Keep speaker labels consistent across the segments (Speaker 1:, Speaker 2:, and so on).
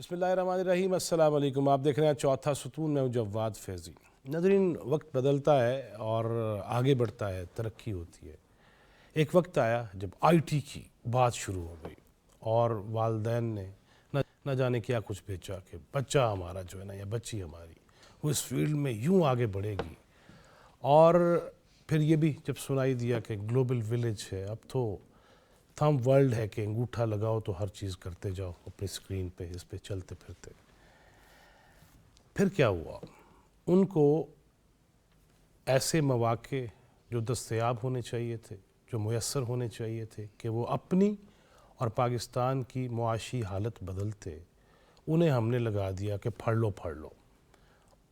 Speaker 1: बिस्मिल्लाहिर्रहमानिर्रहीम। अस्सलाम वालेकुम। आप देख रहे हैं चौथा सुतून, मैं हूं जवाद फैज़ी। नाज़रीन, वक्त बदलता है और आगे बढ़ता है, तरक्की होती है। एक वक्त आया जब आईटी की बात शुरू हो गई और वालिदैन ने न जाने क्या कुछ बेचा कि बच्चा हमारा जो है ना, या बच्ची हमारी वो इस फील्ड में यूं आगे बढ़ेगी। और फिर ये भी जब सुनाई दिया कि ग्लोबल विलेज है, अब तो थंब वर्ल्ड है कि अंगूठा लगाओ तो हर चीज़ करते जाओ अपनी स्क्रीन पे, इस पे चलते फिरते। फिर क्या हुआ? उनको ऐसे मौक़े जो दस्तयाब होने चाहिए थे, जो मुयस्सर होने चाहिए थे कि वो अपनी और पाकिस्तान की मुआशी हालत बदलते, उन्हें हमने लगा दिया कि पढ़ लो।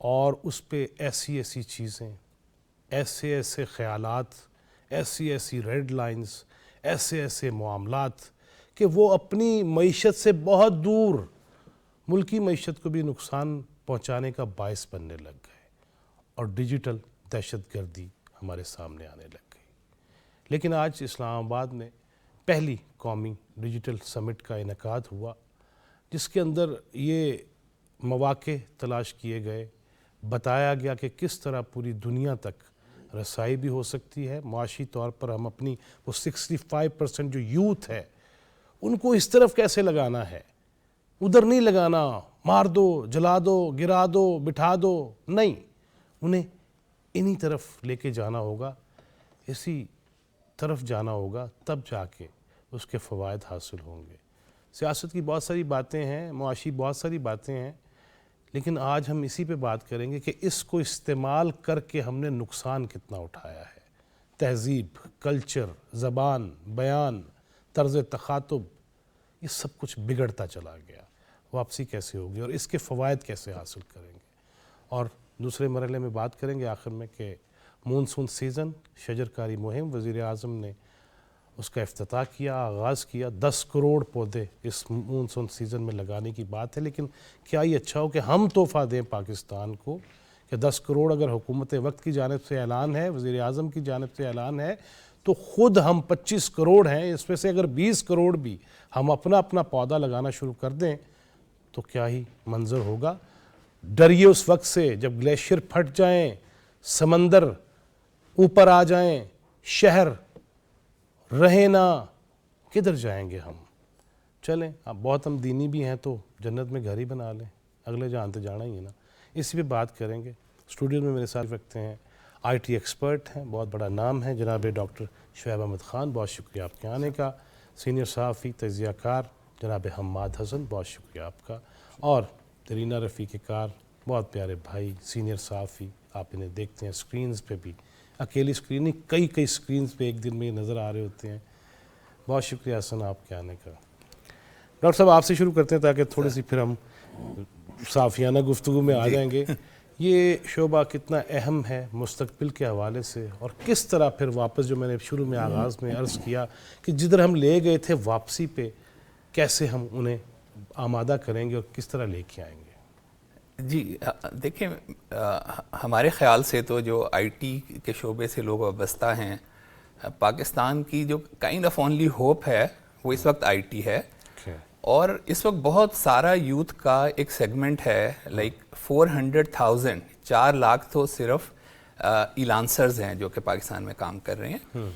Speaker 1: और उस पे ऐसी ऐसी चीज़ें, ऐसे ऐसे ख़यालात, ऐसी रेड लाइंस, ऐसे मामलात कि वो अपनी मईशत से बहुत दूर मुल्की मईशत को भी नुकसान पहुंचाने का बायस बनने लग गए और डिजिटल दहशतगर्दी हमारे सामने आने लग गई। लेकिन आज इस्लामाबाद में पहली कौमी डिजिटल समिट का इनेकाद हुआ, जिसके अंदर ये मौक़े तलाश किए गए, बताया गया कि किस तरह पूरी दुनिया तक रसाई भी हो सकती है। मुआशी तौर पर हम अपनी वो 65% जो यूथ है उनको इस तरफ कैसे लगाना है, उधर नहीं लगाना, मार दो, जला दो, गिरा दो, बिठा दो, नहीं, उन्हें इन्हीं तरफ लेके जाना होगा, इसी तरफ जाना होगा, तब जाके उसके फ़वाइद हासिल होंगे। सियासत की बहुत सारी बातें हैं, मुआशी बहुत सारी बातें हैं, लेकिन आज हम इसी पे बात करेंगे कि इसको इस्तेमाल करके हमने नुकसान कितना उठाया है। तहज़ीब, कल्चर, ज़बान, बयान, तर्ज़ तख़ातुब, ये सब कुछ बिगड़ता चला गया। वापसी कैसे होगी और इसके फ़वाइद कैसे हासिल करेंगे। और दूसरे मरहले में बात करेंगे आखिर में कि मानसून सीज़न, शजरकारी मुहिम, वज़ीर-ए-आज़म ने उसका इफ्तिताह किया, आगाज़ किया। 10 करोड़ पौधे इस मानसून सीज़न में लगाने की बात है, लेकिन क्या ये अच्छा हो कि हम तोहफ़ा दें पाकिस्तान को कि 10 करोड़ अगर हुकूमत वक्त की जानिब से ऐलान है, वज़ीर-ए-आज़म की जानिब से ऐलान है, तो ख़ुद हम 25 करोड़ हैं, इसमें से अगर 20 करोड़ भी हम अपना अपना पौधा लगाना शुरू कर दें तो क्या ही मंज़र होगा। डरिए उस वक्त से जब ग्लेशियर फट जाएँ, समंदर ऊपर आ जाएँ, शहर रहे ना, किधर जाएंगे हम। चलें, अब बहुत हम दीनी भी हैं तो जन्नत में घर ही बना लें, अगले जहां तो जाना ही है ना। इसी पे बात करेंगे। स्टूडियो में मेरे साथ रखते हैं आईटी एक्सपर्ट हैं, बहुत बड़ा नाम है, जनाब डॉक्टर शुएब अहमद ख़ान, बहुत शुक्रिया आपके आने का। सीनियर सहाफ़ी तज़कियाकार जनाब हम्माद हसन, बहुत शुक्रिया आपका। और तरीना रफ़ीक़ कार, बहुत प्यारे भाई, सीनियर सहाफ़ी, आप इन्हें देखते हैं स्क्रीन्स पे भी, अकेली स्क्रीन नहीं, कई स्क्रीन्स पे एक दिन में नज़र आ रहे होते हैं। बहुत शुक्रिया हसन आपके आने का। डॉक्टर साहब, आपसे शुरू करते हैं ताकि थोड़ी सी फिर हम साफ़ियाना गुफ्तगू में आ जाएंगे। ये शोबा कितना अहम है मुस्तक़बिल के हवाले से, और किस तरह फिर वापस, जो मैंने शुरू में आगाज़ में अर्ज़ किया कि जिधर हम ले गए थे वापसी पे, कैसे हम उन्हें आमादा करेंगे और किस तरह लेके आएंगे।
Speaker 2: जी देखिए, हमारे ख़्याल से तो जो आईटी के शोबे से लोग वाबस्ता हैं, पाकिस्तान की जो काइंड ऑफ ओनली होप है वो इस वक्त आईटी है। और इस वक्त बहुत सारा यूथ का एक सेगमेंट है, लाइक 400,000, 4 लाख तो सिर्फ इलांसर्स हैं जो कि पाकिस्तान में काम कर रहे हैं।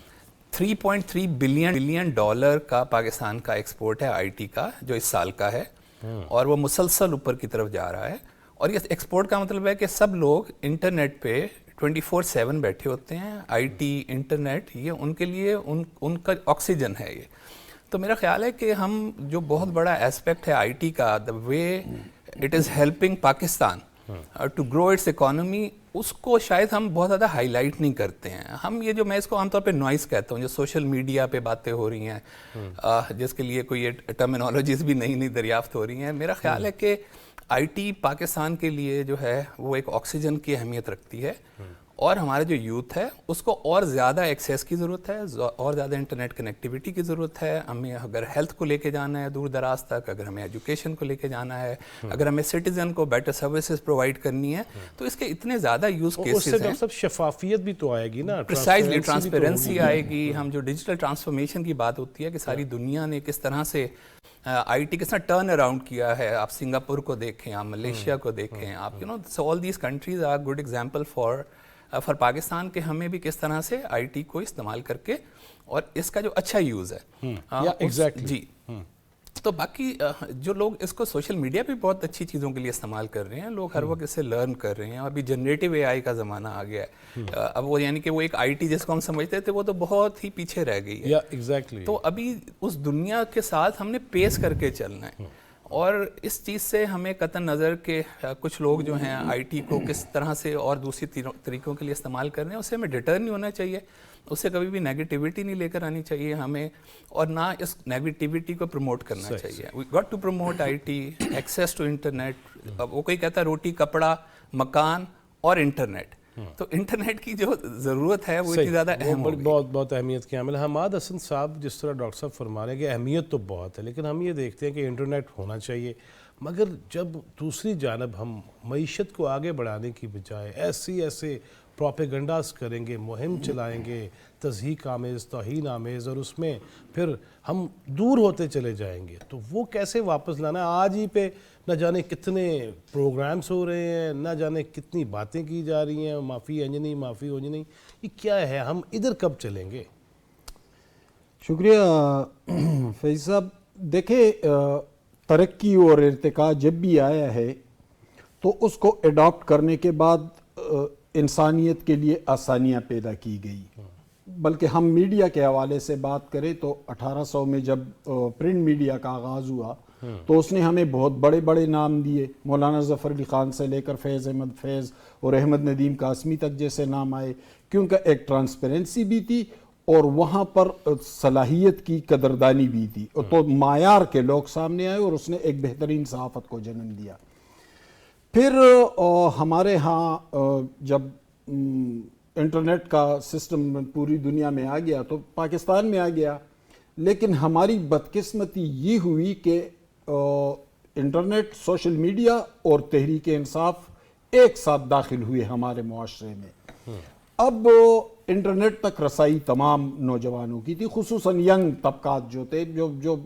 Speaker 2: 3.3 बिलियन डॉलर का पाकिस्तान का एक्सपोर्ट है आईटी का, जो इस साल का है, और वो मुसलसल ऊपर की तरफ जा रहा है। और ये एक्सपोर्ट का मतलब है कि सब लोग इंटरनेट पे 24/7 बैठे होते हैं। आईटी, इंटरनेट, ये उनके लिए उनका ऑक्सीजन है ये। तो मेरा ख्याल है कि हम जो बहुत बड़ा एस्पेक्ट है आईटी का, the way it is helping Pakistan to grow its economy, उसको शायद हम बहुत ज़्यादा हाईलाइट नहीं करते हैं। हम ये जो, मैं इसको आमतौर पे नॉइस कहता हूँ, जो सोशल मीडिया पे बातें हो रही हैं, जिसके लिए कोई ये टर्मिनोलॉजीज भी नई दरियाफ्त हो रही हैं, मेरा ख्याल है कि आईटी पाकिस्तान के लिए जो है वो एक ऑक्सीजन की अहमियत रखती है। اور ہمارا جو یوتھ ہے اس کو اور زیادہ ایکسیس کی ضرورت ہے, اور زیادہ انٹرنیٹ کنیکٹیوٹی کی ضرورت ہے. ہمیں اگر ہیلتھ کو لے کے جانا ہے دور دراز تک, اگر ہمیں ایجوکیشن کو لے کے جانا ہے, اگر ہمیں سٹیزن کو بیٹر سروسز پرووائڈ کرنی ہے, تو اس کے اتنے زیادہ یوز کیسز ہیں.
Speaker 1: سب شفافیت بھی تو آئے گی نا,
Speaker 2: پریسائزلی ٹرانسپیرنسی آئے گی. ہم جو ڈیجیٹل ٹرانسفارمیشن کی بات ہوتی ہے کہ ساری دنیا نے کس طرح سے آئی ٹی کس طرح ٹرن اراؤنڈ کیا ہے, آپ سنگاپور کو دیکھیں, آپ ملیشیا کو دیکھیں, آپ so all these countries are good example for Pakistan کے ہمیں بھی کس طرح سے آئی ٹی کو استعمال کر کے اور اس کا جو اچھا یوز ہے. جی, تو باقی جو لوگ اس کو سوشل میڈیا پہ بہت اچھی چیزوں کے لیے استعمال کر رہے ہیں, لوگ ہر وقت اس سے لرن کر رہے ہیں. ابھی جنریٹیو اے آئی کا زمانہ آ گیا ہے. اب وہ یعنی کہ وہ ایک آئی ٹی جس کو ہم سمجھتے تھے وہ تو بہت ہی پیچھے رہ گئی ہے. تو ابھی اس دنیا کے ساتھ ہم نے پیس کر کے چلنا ہے, اور اس چیز سے ہمیں قطع نظر کہ کچھ لوگ جو ہیں آئی ٹی کو کس طرح سے اور دوسری طریقوں کے لیے استعمال کر رہے ہیں, اس سے ہمیں ڈٹر نہیں ہونا چاہیے, اس سے کبھی بھی نیگیٹیوٹی نہیں لے کر آنی چاہیے ہمیں, اور نہ اس نیگیٹیوٹی کو پروموٹ کرنا چاہیے. We got to promote I T, access to internet. وہ کوئی کہتا ہے روٹی کپڑا مکان اور انٹرنیٹ, تو انٹرنیٹ کی جو ضرورت ہے وہ اتنی زیادہ اہم ہوگی.
Speaker 1: بہت اہمیت کی عامل. حماد حسن صاحب جس طرح ڈاکٹر صاحب فرما رہے ہیں کہ اہمیت تو بہت ہے, لیکن ہم یہ دیکھتے ہیں کہ انٹرنیٹ ہونا چاہیے, مگر جب دوسری جانب ہم معیشت کو آگے بڑھانے کی بجائے ایسے پروپیگنڈاز کریں گے, مہم چلائیں گے تضحیک آمیز, توہین آمیز, اور اس میں پھر ہم دور ہوتے چلے جائیں گے, تو وہ کیسے واپس لانا ہے؟ آج ہی پہ نہ جانے کتنے پروگرامز ہو رہے ہیں, نہ جانے کتنی باتیں کی جا رہی ہیں, معافی انجنی معافی انجنی, یہ کیا ہے؟ ہم ادھر کب چلیں گے؟
Speaker 3: شکریہ فیض صاحب. دیکھیں, ترقی اور ارتقاء جب بھی آیا ہے تو اس کو اڈاپٹ کرنے کے بعد انسانیت کے لیے آسانیاں پیدا کی گئی. بلکہ ہم میڈیا کے حوالے سے بات کریں تو 1800 میں جب پرنٹ میڈیا کا آغاز ہوا تو اس نے ہمیں بہت بڑے بڑے نام دیے, مولانا ظفر علی خان سے لے کر فیض احمد فیض اور احمد ندیم قاسمی تک جیسے نام آئے, کیونکہ ایک ٹرانسپیرنسی بھی تھی اور وہاں پر صلاحیت کی قدردانی بھی تھی, تو معیار کے لوگ سامنے آئے اور اس نے ایک بہترین صحافت کو جنم دیا. پھر ہمارے ہاں جب انٹرنیٹ کا سسٹم پوری دنیا میں آ گیا تو پاکستان میں آ گیا, لیکن ہماری بدقسمتی یہ ہوئی کہ انٹرنیٹ, سوشل میڈیا اور تحریک انصاف ایک ساتھ داخل ہوئے ہمارے معاشرے میں. اب انٹرنیٹ تک رسائی تمام نوجوانوں کی تھی, خصوصاً ینگ طبقات جو تھے, جو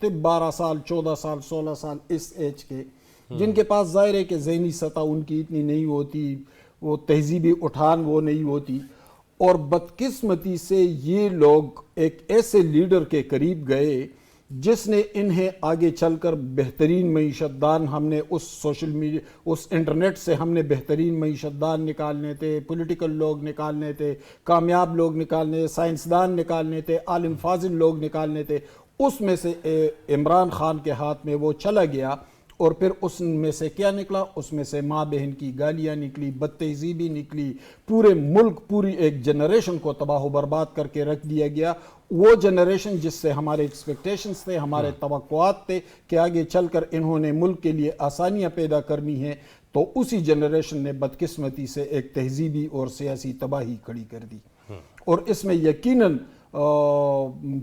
Speaker 3: 12 سال 14 سال 16 سال اس ایج کے, جن کے پاس ظاہر ہے کہ ذہنی سطح ان کی اتنی نہیں ہوتی, وہ تہذیبی اٹھان وہ نہیں ہوتی, اور بدقسمتی سے یہ لوگ ایک ایسے لیڈر کے قریب گئے جس نے انہیں آگے چل کر بہترین معیشت دان, ہم نے اس سوشل میڈیا اس انٹرنیٹ سے ہم نے بہترین معیشت دان نکالنے تھے, پولیٹیکل لوگ نکالنے تھے, کامیاب لوگ نکالنے تھے, سائنسدان نکالنے تھے, عالم فاضل لوگ نکالنے تھے. اس میں سے عمران خان کے ہاتھ میں وہ چلا گیا, اور پھر اس میں سے کیا نکلا؟ اس میں سے ماں بہن کی گالیاں نکلی, بد تہذیبی نکلی, پورے ملک, پوری ایک جنریشن کو تباہ و برباد کر کے رکھ دیا گیا. وہ جنریشن جس سے ہمارے ایکسپیکٹیشنز تھے, ہمارے توقعات تھے کہ آگے چل کر انہوں نے ملک کے لیے آسانیاں پیدا کرنی ہیں, تو اسی جنریشن نے بدقسمتی سے ایک تہذیبی اور سیاسی تباہی کھڑی کر دی. اور اس میں یقیناً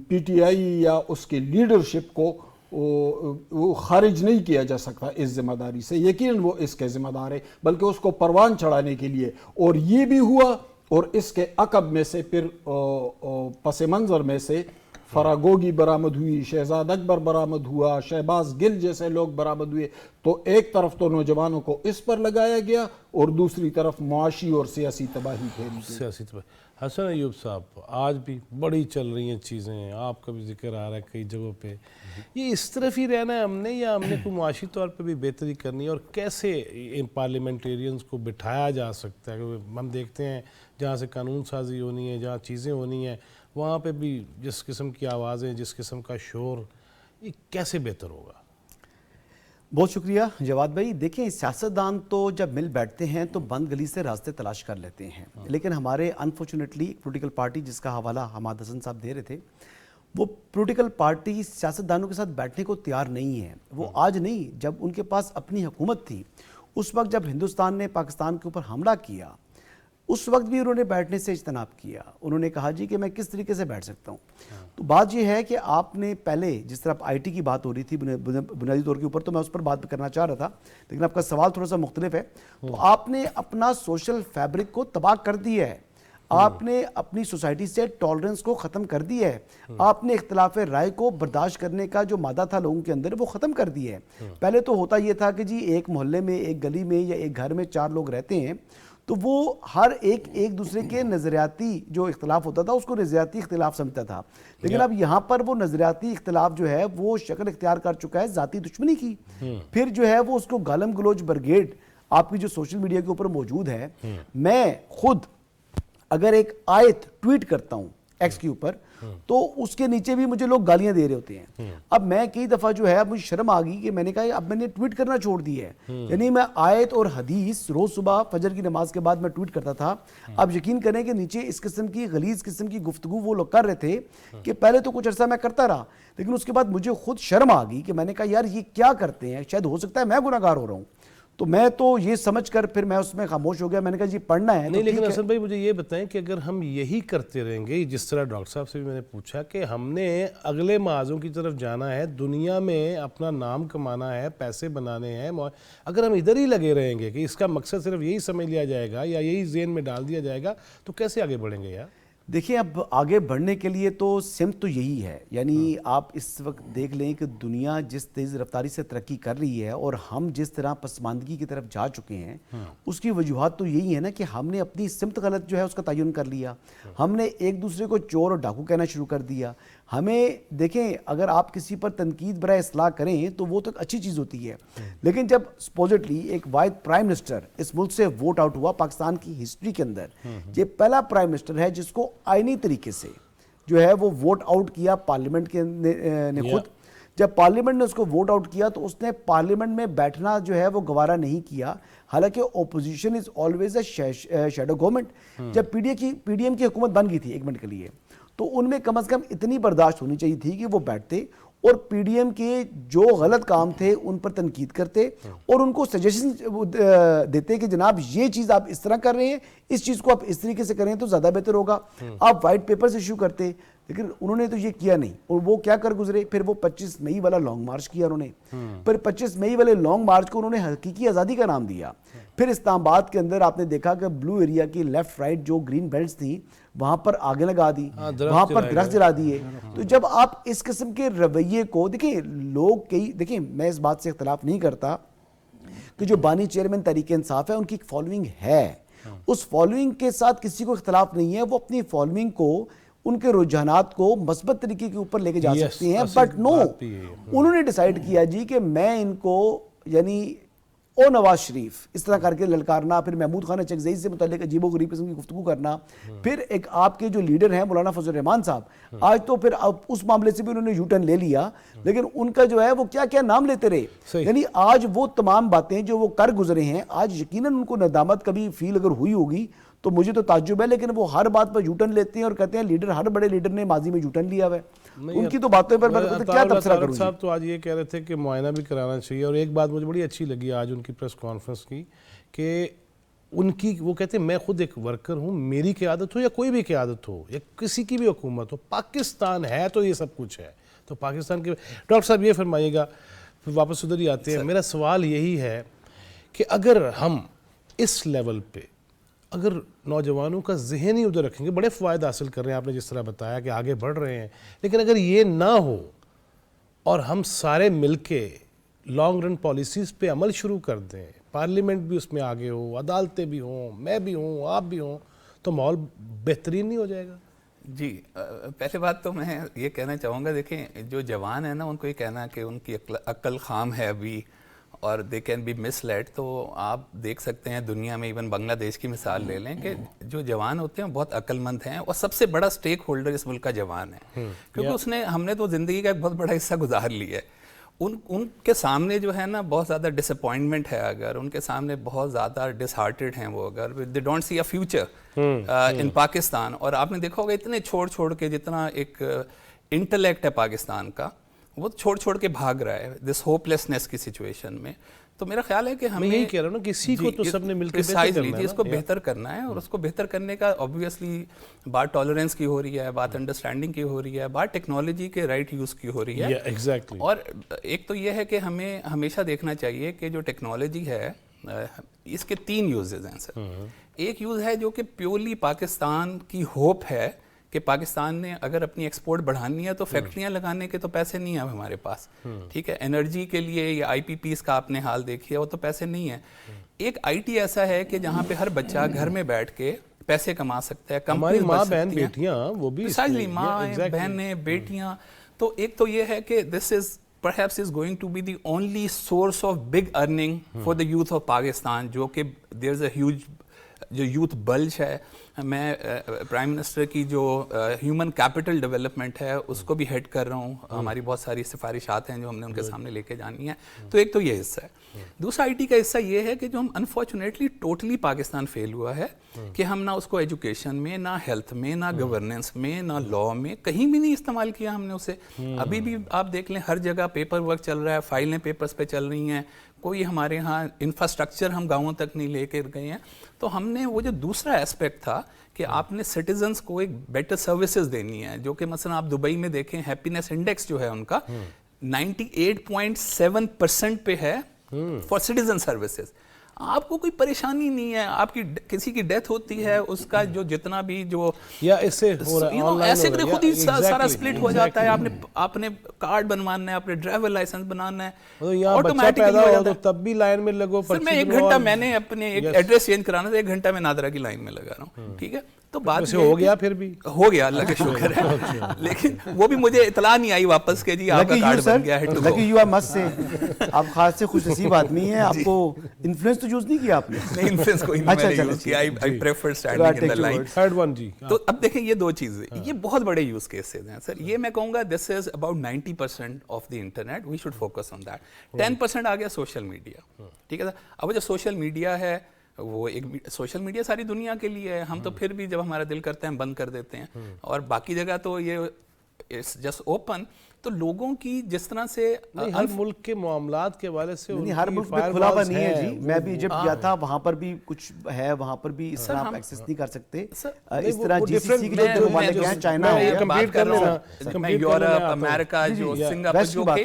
Speaker 3: پی ٹی آئی یا اس کے لیڈرشپ کو وہ خارج نہیں کیا جا سکتا اس ذمہ داری سے. یقیناً وہ اس کے ذمہ دار ہے, بلکہ اس کو پروان چڑھانے کے لیے, اور یہ بھی ہوا. اور اس کے عقب میں سے پھر پس منظر میں سے فراگوگی برآمد ہوئی, شہزاد اکبر برآمد ہوا, شہباز گل جیسے لوگ برآمد ہوئے. تو ایک طرف تو نوجوانوں کو اس پر لگایا گیا, اور دوسری طرف معاشی اور سیاسی تباہی پھیلی گئی.
Speaker 1: سیاسی تباہی. حسن ایوب صاحب, آج بھی بڑی چل رہی ہیں چیزیں, آپ کا بھی ذکر آ رہا ہے کئی جگہوں پہ, یہ اس طرف ہی رہنا ہے ہم نے, یا ہم نے کوئی معاشی طور پہ بھی بہتری کرنی ہے؟ اور کیسے ان پارلیمنٹیرینز کو بٹھایا جا سکتا ہے؟ ہم دیکھتے ہیں جہاں سے قانون سازی ہونی ہے, جہاں چیزیں ہونی ہیں, وہاں پہ بھی جس قسم کی آوازیں, جس قسم کا شور, یہ کیسے بہتر ہوگا؟
Speaker 4: بہت شکریہ جواد بھائی. دیکھیں, سیاستدان تو جب مل بیٹھتے ہیں تو بند گلی سے راستے تلاش کر لیتے ہیں, لیکن ہمارے انفارچونیٹلی پولیٹیکل پارٹی جس کا حوالہ حماد حسن صاحب دے رہے تھے, وہ پولیٹیکل پارٹی سیاستدانوں کے ساتھ بیٹھنے کو تیار نہیں ہے. وہ آج نہیں, جب ان کے پاس اپنی حکومت تھی اس وقت جب ہندوستان نے پاکستان کے اوپر حملہ کیا, उस वक्त भी उन्होंने बैठने से इज्तनाब किया। उन्होंने कहा जी कि मैं किस तरीके से बैठ सकता हूँ। तो बात ये है कि आपने पहले जिस तरह आईटी की बात हो रही थी बुनियादी तौर के ऊपर, तो मैं उस पर बात करना चाह रहा था, लेकिन आपका सवाल थोड़ा सा मुख्तलिफ है। तो आपने अपना सोशल फैब्रिक को तबाह कर दिया है, आपने अपनी सोसाइटी से टॉलरेंस को ख़त्म कर दिया है, आपने इख्तिलाफ राय को बर्दाश्त करने का जो मादा था लोगों के अंदर वो ख़त्म कर दिया है। पहले तो होता ये था कि जी एक मोहल्ले में, एक गली में या एक घर में 4 लोग रहते हैं, तो वो हर एक दूसरे के नज़रियाती जो इख्तिलाफ होता था उसको नज़रियाती इख्तिलाफ समझता था। लेकिन अब यहाँ पर वो नज़रियाती इख्तिलाफ जो है वो शक्ल इख्तियार कर चुका है ज़ाती दुश्मनी की। फिर जो है वो उसको गालम गलोच ब्रिगेड आपकी जो सोशल मीडिया के ऊपर मौजूद है, मैं खुद अगर एक आयत ट्वीट करता हूं एक्स के ऊपर तो उसके नीचे भी मुझे लोग गालियां दे रहे होते हैं। अब मैं कई दफा जो है, अब मुझे शर्म आ गई कि मैंने कहा अब मैंने ट्वीट करना छोड़ दिया है। यानी मैं आयत और हदीस रोज सुबह फजर की नमाज के बाद मैं ट्वीट करता था। अब यकीन करें कि नीचे इस किस्म की गलीज किस्म की गुफ्तगू वो लोग कर रहे थे कि पहले तो कुछ अर्सा मैं करता रहा, लेकिन उसके बाद मुझे खुद शर्म आ गई कि मैंने कहा यार ये क्या करते हैं, शायद हो सकता है मैं गुनाहगार हो रहा हूँ। तो मैं तो ये समझकर फिर मैं उसमें खामोश हो गया। मैंने कहा जी पढ़ना है
Speaker 1: नहीं,
Speaker 4: तो
Speaker 1: लेकिन हसन भाई मुझे ये बताएं कि अगर हम यही करते रहेंगे, जिस तरह डॉक्टर साहब से भी मैंने पूछा कि हमने अगले महाजों की तरफ जाना है, दुनिया में अपना नाम कमाना है, पैसे बनाने हैं, अगर हम इधर ही लगे रहेंगे कि इसका मकसद सिर्फ यही समझ लिया जाएगा या यही ज़हन में डाल दिया जाएगा, तो कैसे आगे बढ़ेंगे यार?
Speaker 4: देखिए, अब आगे बढ़ने के लिए तो सिमत तो यही है। यानी आप इस वक्त देख लें कि दुनिया जिस तेज़ रफ्तारी से तरक्की कर रही है और हम जिस तरह पसमानदगी की तरफ जा चुके हैं, उसकी वजूहत तो यही है ना कि हमने अपनी सिमत गलत जो है उसका तयन कर लिया। हमने एक दूसरे को चोर और डाकू कहना शुरू कर दिया। हमें देखें, अगर आप किसी पर तनकीद बराए इस्लाह करें तो वो तो अच्छी चीज़ होती है, लेकिन जब सपोजिटली एक वाहिद प्राइम मिनिस्टर इस मुल्क से वोट आउट हुआ, पाकिस्तान की हिस्ट्री के अंदर ये पहला प्राइम मिनिस्टर है जिसको आईनी तरीके से जो है वो वोट आउट किया पार्लियामेंट के ने खुद। जब पार्लियामेंट ने उसको वोट आउट किया तो उसने पार्लियामेंट में बैठना जो है वो गवारा नहीं किया, हालांकि opposition is always a shadow government. जब पीडीएम की हुकूमत बन गई थी 1 मिनट के लिए, तो उनमें कम से कम इतनी बर्दाश्त होनी चाहिए थी कि वो बैठते और पीडीएम के जो गलत काम थे उन पर तनकीद करते और उनको सजेशन देते कि जनाब ये चीज़ आप इस तरह कर रहे हैं, इस चीज़ को आप इस तरीके से करें तो ज़्यादा बेहतर होगा। आप वाइट पेपर्स इशू करते, लेकिन उन्होंने तो ये किया नहीं। और वो क्या कर गुजरे, फिर वो 25 मई वाला लॉन्ग मार्च किया उन्होंने। फिर 25 मई वाले लॉन्ग मार्च को उन्होंने हकीकी आज़ादी का नाम दिया। फिर इस्लामाबाद के अंदर आपने देखा कि ब्लू एरिया की लेफ्ट राइट जो ग्रीन बेल्ट थी वहां पर आगे लगा दी, वहां पर दरख्त जला दिए। तो जब आप इस किस्म के रवैये को देखिए, लोग कई देखिए, मैं इस बात से इख्तलाफ नहीं करता कि जो बानी चेयरमैन तहरीक इंसाफ है उनकी एक फॉलोइंग है, उस फॉलोइंग के साथ किसी को इख्तलाफ नहीं है, वो अपनी फॉलोइंग को, उनके रुझानात को मस्बत तरीके के ऊपर लेके जा सकती हैं। बट नो, उन्होंने डिसाइड किया जी कि मैं इनको यानी ओ नवाज शरीफ इस तरह करके ललकारना, फिर महमूद खान चकजई से मुताल्लिक अजीबो गरीब किस्म की गुफ्तगू करना, फिर एक आपके जो लीडर हैं मौलाना फजल रहमान साहब, आज तो फिर उस मामले से भी उन्होंने यू टर्न ले लिया, लेकिन उनका जो है वो क्या क्या नाम लेते रहे। यानी आज वो तमाम बातें जो वो कर गुजरे हैं, आज यकीनन उनको नदामत कभी फील अगर हुई होगी तो मुझे तो ताज्जुब है, लेकिन वो हर बात पर यूटर्न लेते हैं और कहते हैं लीडर, हर बड़े लीडर ने माजी में यूटर्न लिया है। उनकी तो बातों पर मैं क्या तबसरा करूं।
Speaker 1: साहब तो आज ये कह रहे थे कि मुआयना भी कराना चाहिए, और एक बात मुझे बड़ी अच्छी लगी आज उनकी प्रेस कॉन्फ्रेंस की कि उनकी, वो कहते हैं मैं खुद एक वर्कर हूँ, मेरी क़यादत हो या कोई भी क़यादत हो या किसी की भी हुकूमत हो, पाकिस्तान है तो ये सब कुछ है। तो पाकिस्तान के डॉक्टर साहब ये फरमाइएगा, फिर वापस उधर ही आते हैं। मेरा सवाल यही है कि अगर हम इस लेवल पे अगर नौजवानों का जहन ही उधर रखेंगे, बड़े फ़ायदे हासिल कर रहे हैं, आपने जिस तरह बताया कि आगे बढ़ रहे हैं, लेकिन अगर ये ना हो और हम सारे मिलके लॉन्ग रन पॉलिसीज़ पे अमल शुरू कर दें, पार्लियामेंट भी उसमें आगे हो, अदालतें भी हों, मैं भी हूँ, आप भी हों, तो माहौल बेहतरीन नहीं हो जाएगा?
Speaker 2: जी, पहले बात तो मैं ये कहना चाहूँगा, देखें जो जवान है ना, उनको ये कहना कि उनकी अक्ल खाम है अभी और दे कैन बी मिसलेड, तो आप देख सकते हैं दुनिया में, इवन बांग्लादेश की मिसाल ले लें कि जो जवान होते हैं बहुत अक्लमंद हैं और सबसे बड़ा स्टेक होल्डर इस मुल्क का जवान है, क्योंकि हमने तो ज़िंदगी का एक बहुत बड़ा हिस्सा गुजार लिया है। उनके सामने जो है ना बहुत ज़्यादा डिसअपॉइंटमेंट है, अगर उनके सामने बहुत ज़्यादा डिसहार्टेड हैं वो, अगर they don't see a future in Pakistan. और आपने देखा होगा इतने छोड़ के, जितना एक इंटेलेक्ट है पाकिस्तान का, वो छोड़ के भाग रहा है दिस होपलेसनेस की सिचुएशन में। تو میرا خیال ہے کہ ہمیں
Speaker 1: یہی کہہ رہا ہوں نا، کسی کو تو سب نے مل کے بہتر کرنا ہے
Speaker 2: اس کو بہتر کرنا ہے، اور اس کو بہتر کرنے کا آبویسلی بات ٹالرنس کی ہو رہی ہے، بات انڈرسٹینڈنگ کی ہو رہی ہے، بات ٹیکنالوجی کے رائٹ یوز کی ہو رہی ہے.
Speaker 1: ایگزیکٹلی.
Speaker 2: اور ایک تو یہ ہے کہ ہمیں ہمیشہ دیکھنا چاہیے کہ جو ٹیکنالوجی ہے اس کے 3 یوزز ہیں سر. ایک یوز ہے جو کہ پیورلی پاکستان کی ہوپ ہے کہ پاکستان نے اگر اپنی ایکسپورٹ بڑھانی ہے تو فیکٹریاں لگانے کے تو پیسے نہیں ہیں ہمارے پاس، ٹھیک ہے. انرجی کے لیے یا آئی پی پیز کا آپ نے حال دیکھیے، وہ تو پیسے نہیں ہیں. ایک آئی ٹی ایسا ہے کہ جہاں پہ ہر بچہ گھر میں بیٹھ کے پیسے کما سکتا ہے،
Speaker 1: ہماری ماں بہن بیٹیاں وہ بھی
Speaker 2: ماں بہنیں بیٹیاں. تو ایک تو یہ ہے کہ دس از perhaps is going to be the only source of big earning for the youth of Pakistan, جو کہ there's a huge جو یوتھ بلج ہے. میں پرائم منسٹر کی جو ہیومن کیپٹل ڈیولپمنٹ ہے اس کو بھی ہیڈ کر رہا ہوں. ہماری بہت ساری سفارشات ہیں جو ہم نے ان کے سامنے لے کے جانی ہیں. تو ایک تو یہ حصہ ہے. دوسرا آئی ٹی کا حصہ یہ ہے کہ جو ہم انفارچونیٹلی ٹوٹلی پاکستان فیل ہوا ہے کہ ہم نہ اس کو ایجوکیشن میں، نہ ہیلتھ میں، نہ گورننس میں، نہ لا میں، کہیں بھی نہیں استعمال کیا ہم نے اسے. ابھی بھی آپ دیکھ لیں ہر جگہ پیپر ورک چل رہا ہے، فائلیں پیپرز پہ چل رہی ہیں. کوئی ہمارے ہاں انفراسٹرکچر ہم گاؤں تک نہیں لے کے گئے ہیں. تو ہم نے وہ جو دوسرا ایسپیکٹ تھا کہ آپ نے سٹیزنس کو ایک بیٹر سروسز دینی ہے، جو کہ مثلا آپ دبئی میں دیکھیں ہیپینس انڈیکس جو ہے ان کا 98.7% پہ ہے فار سٹیزن سروسز. آپ کو کوئی پریشانی نہیں ہے، آپ کی کسی کی ڈیتھ ہوتی ہے اس کا جو جتنا بھی جو
Speaker 1: یا اس سے
Speaker 2: ایسے خود ہی سارا سپلٹ ہو جاتا ہے. آپ نے کارڈ بنوانا ہے، آپ نے ڈرائیور لائسنس بنانا ہے،
Speaker 1: آٹومیٹکلی تب بھی لائن میں لگو.
Speaker 2: میں 1 گھنٹہ میں نے اپنے ایڈریس چینج کرانا تھا، 1 گھنٹہ میں نادرا کی لائن میں لگا رہا ہوں. ٹھیک ہے، تو بات
Speaker 1: ہو گیا، پھر بھی
Speaker 2: ہو گیا اللہ کا شکر ہے. لیکن وہ بھی مجھے اطلاع نہیں آئی واپس کہ جی آپ کا کارڈ بن گیا ہے.
Speaker 4: لکی یو آر مسٹ سے آپ خاص سے خوش نصیب آدمی ہیں. آپ کو انفلوئنس تو یوز نہیں کیا آپ نے؟
Speaker 2: نہیں، انفلوئنس کوئی نہیں میں نے یوز کیا. I prefer standing in the line.
Speaker 1: Third one جی.
Speaker 2: تو اب دیکھیں یہ 2 چیزیں، یہ بہت بڑے یوز کیسز ہیں سر. یہ میں کہوں گا this is about 90% of the internet. We should focus on that. 10% آ گیا سوشل میڈیا. ٹھیک ہے سر. اب جو سوشل میڈیا ہے وہ ایک سوشل میڈیا ساری دنیا کے لیے ہے. ہم تو پھر بھی جب ہمارا دل کرتا ہے ہم بند کر دیتے ہیں، اور باقی جگہ تو یہ جسٹ اوپن. تو لوگوں کی جس طرح سے
Speaker 1: ہر ملک کے معاملات کے حوالے سے
Speaker 4: ہر ملک میں کھلا ہوا نہیں ہے جی. میں بھی جب گیا تھا وہاں پر بھی کچھ ہے، وہاں پر بھی اس طرح آپ ایکسس نہیں کر سکتے. اس طرح جی سی سی کے جو ممالک ہیں، چائنا ہے،
Speaker 2: بات کر رہا ہوں، میں یورپ، امریکہ، جو سنگاپور،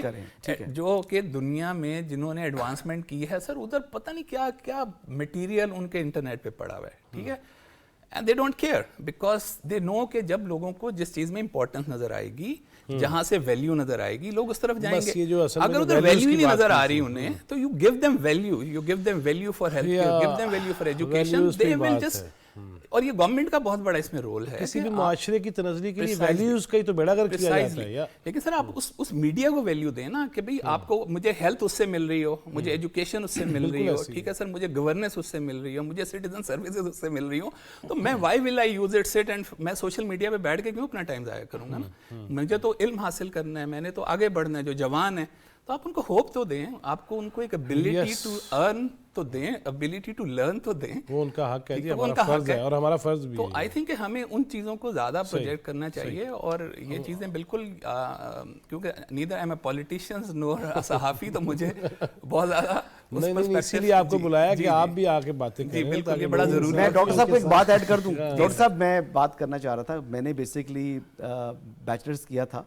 Speaker 2: جو کہ دنیا میں جنہوں نے ایڈوانسمنٹ کی ہے سر، ادھر پتہ نہیں کیا کیا مٹیریل ان کے انٹرنیٹ پہ پڑا ہوا ہے. ٹھیک ہے، and they don't care because they know کہ جب لوگوں کو جس چیز میں امپورٹنس نظر آئے گی، جہاں سے ویلیو نظر آئے گی، لوگ اس طرف جائیں گے. اگر ادھر ویلیو ہی نہیں نظر آ رہی انہیں تو you give them value, you give them value for healthcare, give them value for education, they will just. اور یہ گورنمنٹ کا بہت بڑا اس میں رول ہے.
Speaker 1: کسی بھی معاشرے کی تنظیم کے لیے ویلیوز کا ہی تو بیڑا گرک کیا جاتا ہے.
Speaker 2: لیکن سر آپ اس میڈیا کو ویلیو دیں نا کہ بھئی آپ کو، مجھے ہیلتھ اس سے مل رہی ہو، مجھے ایجوکیشن اس سے مل رہی ہو، ٹھیک ہے سر، مجھے گورننس اس سے مل رہی ہو، مجھے سٹیزن سروسز اس سے مل رہی ہو، تو میں why will I use it sit and میں سوشل میڈیا پہ بیٹھ کے کیوں اپنا ٹائم ضائع کروں گا نا. مجھے تو علم حاصل کرنا ہے، میں نے تو آگے بڑھنا ہے. جو جوان ہیں تو آپ ان کو ہوپ تو دیں، آپ کو ان کو ایک ابیلٹی ٹو ارن تو دیں، ابیلٹی ٹو لرن تو دیں.
Speaker 1: وہ ان کا حق ہے جی، ہمارا فرض ہے اور ہمارا فرض بھی ہے.
Speaker 2: تو آئی تھنک کہ ہمیں ان چیزوں کو زیادہ پروجیکٹ کرنا چاہیے. اور یہ چیزیں بالکل کیونکہ نیدر ایم اے پولیٹیشینز نور صحافی، تو مجھے بہت زیادہ
Speaker 1: نہیں، اسی لیے آپ کو بلایا کہ آپ بھی آ کے باتیں کریں.
Speaker 2: بالکل، یہ بڑا ضروری ہے.
Speaker 4: میں ڈاکٹر صاحب کو ایک بات ایڈ کر دوں. ڈاکٹر صاحب میں بات کرنا چاہ رہا تھا، میں نے بیسکلی بیچلرز کیا تھا،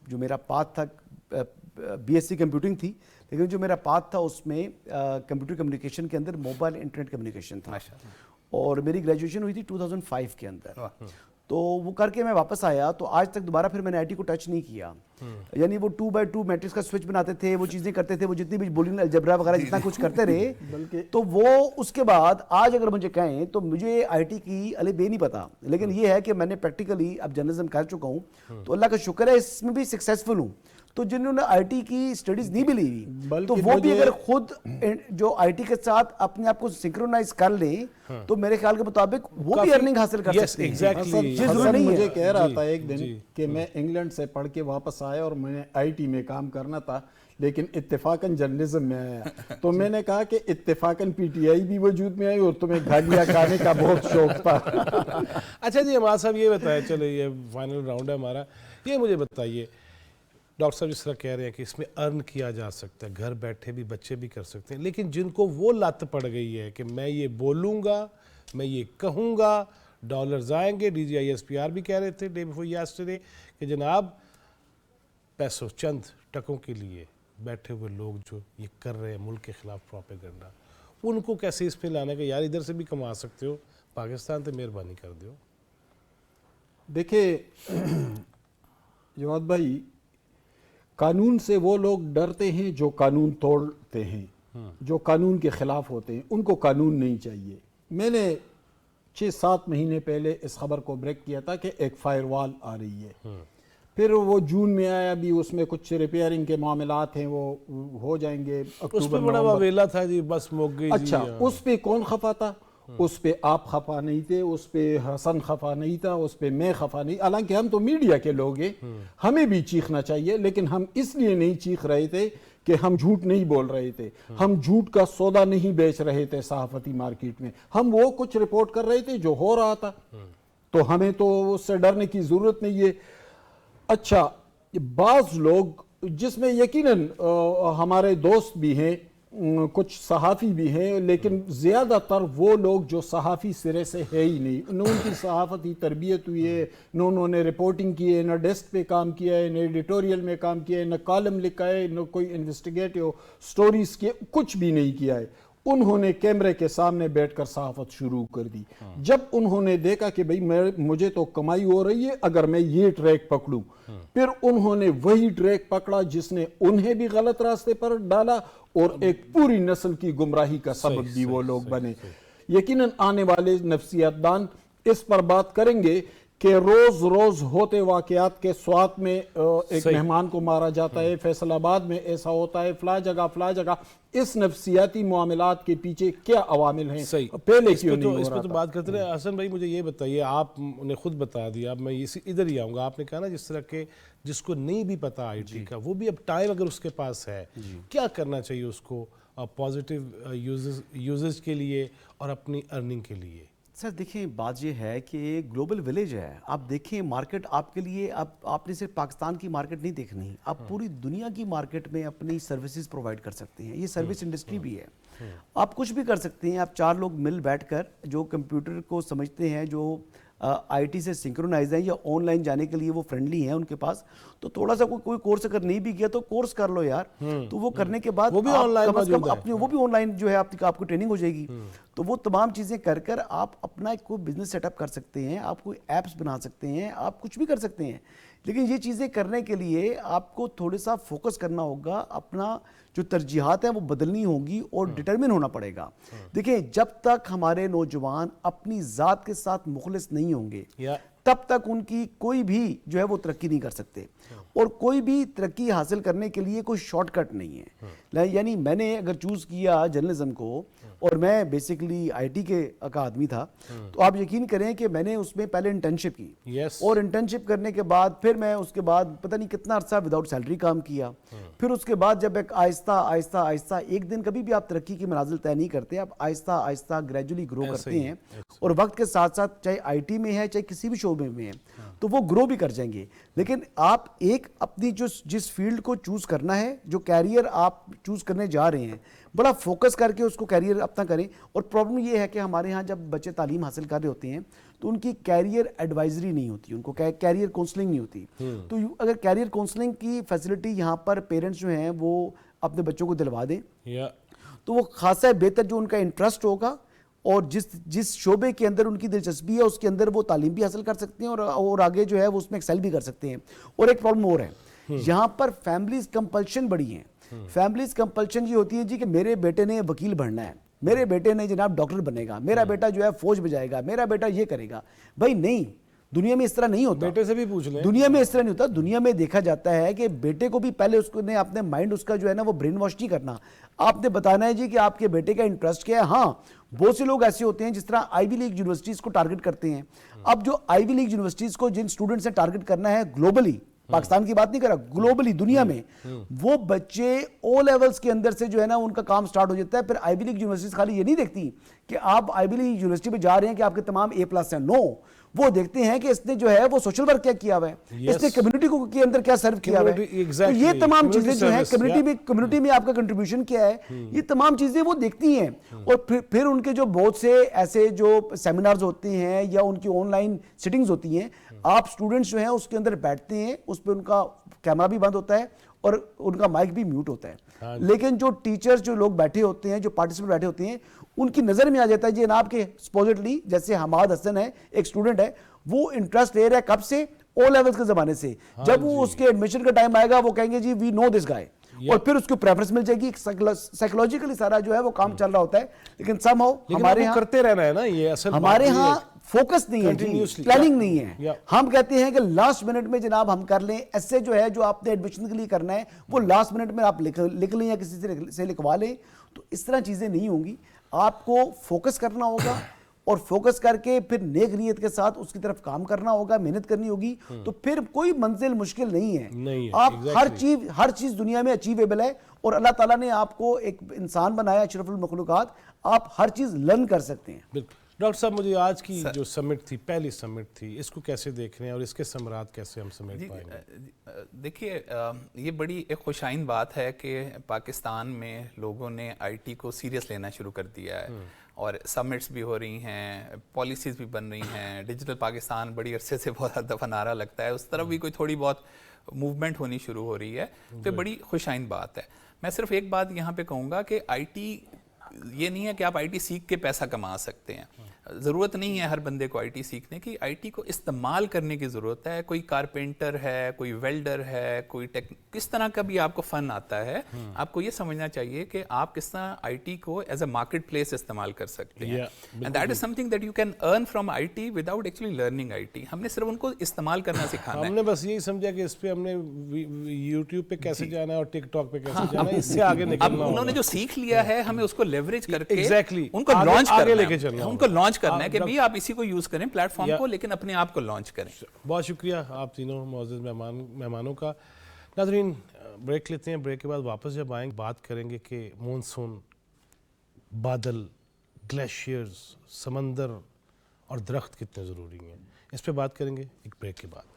Speaker 4: جو میرا پاتھ تھا بی ایس سی کمپیوٹنگ تھی، لیکن جو میرا پاتھ تھا اس میں کمپیوٹر کمیونیکیشن کے اندر موبائل انٹرنیٹ کمیونیکیشن تھا، اور میری گریجویشن ہوئی تھی 2005 کے اندر. تو وہ کر کے میں واپس آیا تو آج تک دوبارہ پھر میں نے آئی ٹی کو ٹچ نہیں کیا. یعنی وہ 2x2 میٹرکس کا سوئچ بناتے تھے، وہ چیزیں کرتے تھے، وہ جتنی بھی بولنگ الجبرا وغیرہ جتنا کچھ کرتے رہے. تو وہ اس کے بعد آج اگر مجھے کہیں تو مجھے آئی ٹی کی الف بے نہیں پتا، لیکن یہ ہے کہ میں نے پریکٹیکلی اب جرنلزم کر چکا ہوں، تو اللہ کا شکر ہے اس میں بھی سکسیزفل ہوں. تو جنہوں نے آئی ٹی کی اسٹڈیز نہیں بھی لی ہوئی، تو وہ بھی اگر خود جو آئی ٹی کے ساتھ اپنے آپ کو سنکرونائز کر لیں تو میرے خیال کے مطابق وہ بھی ارننگ حاصل کر سکتے ہیں.
Speaker 3: مجھے کہہ رہا تھا ایک دن کہ میں انگلینڈ سے پڑھ کے واپس آیا اور میں نے آئی ٹی میں کام کرنا تھا، لیکن اتفاقاً جرنلزم میں آیا. تو میں نے کہا کہ اتفاقاً پی ٹی آئی بھی وجود میں آئی اور تمہیں گھاٹیاں کھانے کا بہت شوق تھا.
Speaker 1: اچھا جی، ہمارا صاحب یہ بتائیں، چلے یہ فائنل راؤنڈ ہے ہمارا، یہ مجھے بتائیے डॉक्टर साहब जिस तरह कह रहे हैं कि इसमें अर्न किया जा सकता है, घर बैठे भी बच्चे भी कर सकते हैं, लेकिन जिनको वो लत पड़ गई है कि मैं ये बोलूँगा, मैं ये कहूँगा, डॉलर्स आएंगे। DGISPR भी कह रहे थे डे बिफोर यस्टरडे कि जनाब पैसों चंद टकों के लिए बैठे हुए लोग जो ये कर रहे हैं मुल्क के ख़िलाफ़ प्रोपेगेंडा, उनको कैसे इसमें लाने का, यार इधर से भी कमा सकते हो, पाकिस्तान से मेहरबानी कर दो।
Speaker 3: देखिए जवाद भाई, कानून से वो लोग डरते हैं जो कानून तोड़ते हैं, जो कानून के ख़िलाफ़ होते हैं, उनको कानून नहीं चाहिए। मैंने 6-7 महीने पहले इस खबर को ब्रेक किया था कि एक फायरवॉल आ रही है, फिर वो जून में आया, भी उसमें कुछ रिपेयरिंग के मामलात हैं, वो हो जाएंगे
Speaker 1: उस
Speaker 3: अक्टूबर
Speaker 1: पर बड़ा
Speaker 3: नवंबर।
Speaker 1: वावेला था जी, बस मुक गई
Speaker 3: अच्छा,
Speaker 1: जी।
Speaker 3: उस पे कौन खफा था? उस पे आप खफा नहीं थे, उस पे हसन खफा नहीं था, उस पे मैं खफा नहीं। हालांकि हम तो मीडिया के लोग हैं, हमें भी चीखना चाहिए, लेकिन हम इसलिए नहीं चीख रहे थे कि हम झूठ नहीं बोल रहे थे, हम झूठ का सौदा नहीं बेच रहे थे सहाफती मार्केट में, हम वो कुछ रिपोर्ट कर रहे थे जो हो रहा था, तो हमें तो उससे डरने की जरूरत नहीं है। अच्छा, बाज लोग जिसमें यकीनन हमारे दोस्त भी हैं, कुछ सहाफ़ी भी हैं, लेकिन ज़्यादातर वो लोग जो सहाफ़ी सिरे से है ही नहीं, न उनकी सहाफ़ती तरबियत हुई है, न उन्होंने रिपोर्टिंग की है, न डेस्क पे काम किया है, न एडिटोरियल में काम किया है, न कॉलम लिखा है, न कोई इन्वेस्टिगेटिव स्टोरीज किए, कुछ भी नहीं किया है। उन्होंने कैमरे के सामने बैठकर सहाफत शुरू कर दी। जब उन्होंने देखा कि भाई मुझे तो कमाई हो रही है अगर मैं ये ट्रैक पकड़ूं, फिर उन्होंने वही ट्रैक पकड़ा जिसने उन्हें भी गलत रास्ते पर डाला और एक पूरी नस्ल की गुमराही का सबब भी वो लोग बने। यकीनन आने वाले नफ्सियातदान इस पर बात करेंगे कि रोज रोज होते वाकयात के स्वात में एक मेहमान को मारा जाता है, फैसलाबाद में ऐसा होता है, फला जगह इस नफ्सियाती मामलात के पीछे क्या अवामिल हैं, पहले क्यों नहीं हो रहा था?
Speaker 1: इस पे तो बात करते रहे। हसन भाई मुझे ये बताइए, आपने खुद बता दिया, अब मैं इधर ही आऊँगा। आपने कहा ना जिस तरह के जिसको नहीं भी पता IT का, वो भी अब टाइम अगर उसके पास है, क्या करना चाहिए उसको पॉजिटिव यूजेस के लिए और अपनी अर्निंग के लिए?
Speaker 4: सर देखिए, बात ये है कि ग्लोबल विलेज है। आप देखें मार्केट आपके लिए, आपने सिर्फ पाकिस्तान की मार्केट नहीं देखनी, आप पूरी दुनिया की मार्केट में अपनी सर्विसेज प्रोवाइड कर सकते हैं। ये सर्विस इंडस्ट्री भी है, आप कुछ भी कर सकते हैं। आप 4 लोग मिल बैठकर जो कंप्यूटर को समझते हैं, जो IT से सिंक्रोनाइज है या ऑनलाइन जाने के लिए वो फ्रेंडली हैं उनके पास, तो थोड़ा सा कोई कोर्स अगर नहीं भी किया तो कोर्स कर लो यार। तो वो करने के बाद
Speaker 1: वो भी ऑनलाइन
Speaker 4: अपनी वो भी ऑनलाइन जो है आपको ट्रेनिंग हो जाएगी। तो वो तमाम चीज़ें कर कर आप अपना एक कोई बिजनेस सेटअप कर सकते हैं, आप कोई ऐप्स बना सकते हैं, आप कुछ भी कर सकते हैं। लेकिन ये चीज़ें करने के लिए आपको थोड़ा सा फोकस करना होगा, अपना जो तरजीहात हैं वो बदलनी होगी और डिटरमिन होना पड़ेगा। देखिए, जब तक हमारे नौजवान अपनी ज़ात के साथ मुखलिस नहीं होंगे तब तक उनकी कोई भी जो है वो तरक्की नहीं कर सकते, और कोई भी तरक्की हासिल करने के लिए कोई शॉर्टकट नहीं है। यानी मैंने अगर चूज़ किया जर्नलिज्म को, और मैं बेसिकली IT का आदमी था, तो आप यकीन करें कि मैंने उसमें पहले इंटर्नशिप की, और इंटर्नशिप करने के बाद फिर मैं उसके बाद पता नहीं कितना अर्सा विदाउट सैलरी काम किया। फिर उसके बाद जब एक आहिस्ता एक दिन कभी भी आप तरक्की की मंजिल तय नहीं करते, आप आहिस्ता ग्रेजुअली ग्रो करते हैं, और वक्त के साथ साथ चाहे IT में है चाहे किसी भी शोबे में है, तो वो ग्रो भी कर जाएंगे। लेकिन आप एक अपनी जिस फील्ड को चूज करना है, जो कैरियर आप चूज करने जा रहे हैं, बड़ा फोकस करके उसको कैरियर अपना करें। और प्रॉब्लम ये है कि हमारे यहाँ जब बच्चे तालीम हासिल कर रहे होते हैं तो उनकी कैरियर एडवाइजरी नहीं होती, उनको कैरियर काउंसलिंग नहीं होती। तो अगर कैरियर काउंसलिंग की फैसिलिटी यहाँ पर पेरेंट्स जो हैं वो अपने बच्चों को दिलवा दें, तो वो खासा बेहतर जो उनका इंटरेस्ट होगा और जिस शोबे के अंदर उनकी दिलचस्पी है उसके अंदर वो तालीम भी हासिल कर सकते हैं और आगे जो है वो उसमें एक्सेल भी कर सकते हैं। और एक प्रॉब्लम और है, यहाँ पर फैमिलीज कंपल्शन बड़ी हैं। फैमिलीज कंपल्शन ये होती है जी कि मेरे बेटे ने वकील बनना है, मेरे बेटे ने जनाब डॉक्टर बनेगा, मेरा बेटा जो है फौज बजाएगा, मेरा बेटा ये करेगा। भाई नहीं, दुनिया में इस तरह नहीं होता।
Speaker 1: बेटे से भी पूछ लें, दुनिया
Speaker 4: में इस तरह नहीं होता। दुनिया में देखा जाता है कि बेटे को भी पहले उसको ने अपने माइंड उसका जो है ना वो ब्रेन वॉश नहीं करना, आपने बताना है जी कि आपके बेटे का इंटरेस्ट क्या है। हाँ, बहुत से लोग ऐसे होते हैं जिस तरह आईवी लीग यूनिवर्सिटीज को टारगेट करते हैं। अब जो आईवी लीग यूनिवर्सिटीज को जिन स्टूडेंट्स से टारगेट करना है ग्लोबली, पाकिस्तान की बात नहीं कर रहा, ग्लोबली दुनिया में, वो बच्चे ओ लेवल्स के अंदर से जो है ना उनका काम स्टार्ट हो जाता है। फिर आईवी लीग यूनिवर्सिटीज खाली ये नहीं देखती कि आप आईवी लीग यूनिवर्सिटी में जा रहे हैं कि आपके तमाम A+ हैं, नो, وہ دیکھتے ہیں کہ اس نے جو ہے وہ سوشل ورک کیا کیا ہوا ہے, اس نے کمیونٹی کو کے اندر کیا سرو کیا ہوا ہے. تو یہ تمام چیزیں جو ہیں کمیونٹی میں آپ کا کنٹریبیوشن کیا ہے, یہ تمام چیزیں وہ دیکھتی ہیں. اور پھر ان کے جو بہت سے ایسے جو سیمینارز ہوتے ہیں یا ان کی آن لائن سیٹنگز ہوتی ہیں, آپ اسٹوڈنٹس جو ہیں اس کے اندر بیٹھتے ہیں, اس پہ ان کا کیمرہ بھی بند ہوتا ہے اور ان کا مائک بھی میوٹ ہوتا ہے, لیکن جو ٹیچرز جو لوگ بیٹھے ہوتے ہیں, جو پارٹیسپینٹ بیٹھے ہوتے ہیں, ان کی نظر میں آ جاتا ہے جی جناب کہ سپوزٹلی جیسے حماد حسن ہے ایک اسٹوڈنٹ ہے, وہ انٹرسٹ لے رہا ہے کب سے, او لیولز کے زمانے سے. جب وہ اس کے ایڈمیشن کا ٹائم آئے گا وہ کہیں گے جی وی نو دس گائے, اور پھر اس کو پریفرنس مل جائے گی. سائیکولوجیکلی سارا جو ہے وہ کام چل رہا ہوتا ہے, لیکن سم ہاؤ ہمارے یہاں
Speaker 1: کرتے رہنا ہے نا, یہ اصل
Speaker 4: ہمارے ہاں فوکس نہیں ہے, پلاننگ نہیں ہے. ہم کہتے ہیں کہ لاسٹ منٹ میں جناب ہم کر لیں, ایسے جو ہے جو آپ نے ایڈمیشن کے لیے کرنا ہے وہ لاسٹ منٹ میں آپ لکھ لیں یا کسی سے لکھوا لیں. تو اس طرح چیزیں نہیں ہوں گی. آپ کو فوکس کرنا ہوگا اور فوکس کر کے پھر نیک نیت کے ساتھ اس کی طرف کام کرنا ہوگا, محنت کرنی ہوگی, تو پھر کوئی منزل مشکل نہیں ہے. آپ ہر چیز دنیا میں اچیویبل ہے, اور اللہ تعالیٰ نے آپ کو ایک انسان بنایا اشرف المخلوقات, آپ ہر چیز لرن کر سکتے ہیں.
Speaker 1: بالکل. ڈاکٹر صاحب مجھے آج کی جو سمٹ تھی, پہلی سمٹ تھی, اس کو کیسے دیکھ رہے ہیں اور اس کے ثمرات کیسے ہم سمیٹ پائیں گے؟
Speaker 2: دیکھیے یہ بڑی ایک خوشائن بات ہے کہ پاکستان میں لوگوں نے آئی ٹی کو سیریس لینا شروع کر دیا ہے, اور سمٹس بھی ہو رہی ہیں, پالیسیز بھی بن رہی ہیں, ڈیجیٹل پاکستان بڑی عرصے سے بہت ہر دفعہ نعرہ لگتا ہے, اس طرف بھی کوئی تھوڑی بہت موومنٹ ہونی شروع ہو رہی ہے, تو بڑی خوشائن بات ہے. میں صرف ایک بات یہاں پہ کہوں گا کہ آئی ٹی یہ نہیں ہے کہ آپ آئی ٹی سیکھ کے پیسہ کما سکتے ہیں. ضرورت نہیں ہے ہر بندے کو آئی ٹی سیکھنے کی, آئی ٹی کو استعمال کرنے کی ضرورت ہے. کوئی کارپینٹر ہے, کوئی ویلڈر ہے, کوئی کس طرح کا بھی آپ کو فن آتا ہے, آپ کو یہ سمجھنا چاہیے کہ آپ کس طرح آئی ٹی کو ایز اے مارکیٹ پلیس استعمال کر سکتے ہیں. And that is some thing that you can earn from I T without actually learning I T. ہم نے صرف ان کو استعمال کرنا سکھانا ہے.
Speaker 1: ہم نے بس یہی سمجھا کہ اس پہ ہم نے یوٹیوب پہ کیسے جانا ہے اور ٹک ٹاک پہ کیسے جانا ہے, اس سے آگے نکلنا ہوگا.
Speaker 2: انہوں نے جو سیکھ لیا ہے ہمیں اس کو لیوریج کر کے ان کو
Speaker 1: آگے
Speaker 2: لانچ
Speaker 1: لے
Speaker 2: کرنا
Speaker 1: کے
Speaker 2: ہے,
Speaker 1: چلنا
Speaker 2: ان کو لانچ کرنا ہے کہ بھی آپ اسی کو یوز کریں پلیٹ فارم کو, لیکن اپنے آپ کو لانچ کریں.
Speaker 1: بہت شکریہ آپ تینوں معزز مہمانوں کا. ناظرین بریک لیتے ہیں, بریک کے بعد واپس جب آئیں بات کریں گے کہ مونسون, بادل, گلیشیئرز, سمندر اور درخت کتنے ضروری ہیں, اس پہ بات کریں گے ایک بریک کے بعد.